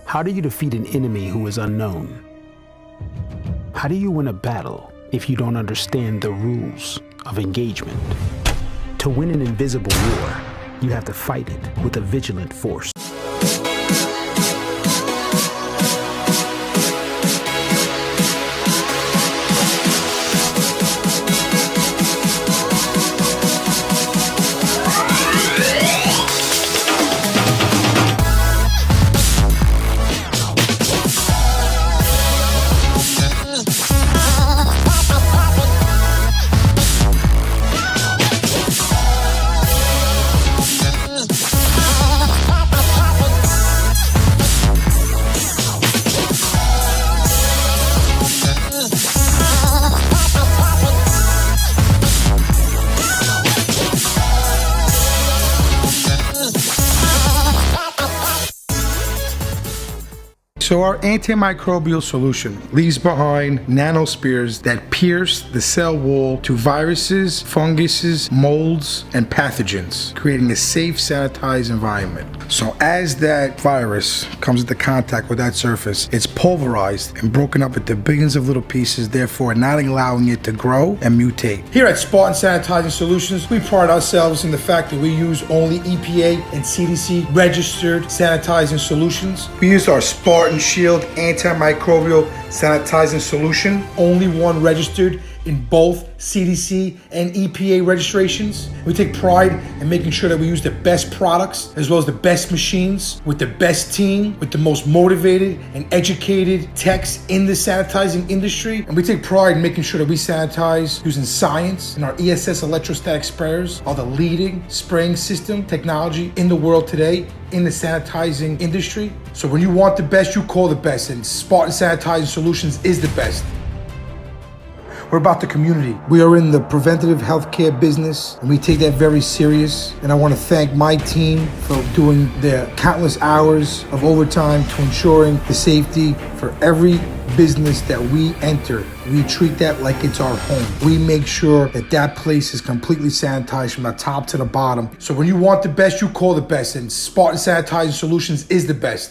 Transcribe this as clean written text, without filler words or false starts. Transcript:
How do you defeat an enemy who is unknown? How do you win a battle if you don't understand the rules of engagement? To win an invisible war, you have to fight it with a vigilant force. So our antimicrobial solution leaves behind nanospheres that pierce the cell wall to viruses, funguses, molds, and pathogens, creating a safe, sanitized environment. So as that virus comes into contact with that surface, it's pulverized and broken up into billions of little pieces, therefore not allowing it to grow and mutate. Here at Spartan Sanitizing Solutions, we pride ourselves in the fact that we use only EPA and CDC registered sanitizing solutions. We use our Spartan Shield antimicrobial sanitizing solution, only one registered in both CDC and EPA registrations. We take pride in making sure that we use the best products as well as the best machines with the best team, with the most motivated and educated techs in the sanitizing industry. And we take pride in making sure that we sanitize using science, and our ESS Electrostatic Sprayers are the leading spraying system technology in the world today in the sanitizing industry. So when you want the best, you call the best, and Spartan Sanitizing Solutions is the best. We're about the community. We are in the preventative healthcare business, and we take that very serious. And I want to thank my team for doing their countless hours of overtime to ensuring the safety for every business that we enter. We treat that like it's our home. We make sure that that place is completely sanitized from the top to the bottom. So when you want the best, you call the best, and Spartan Sanitizing Solutions is the best.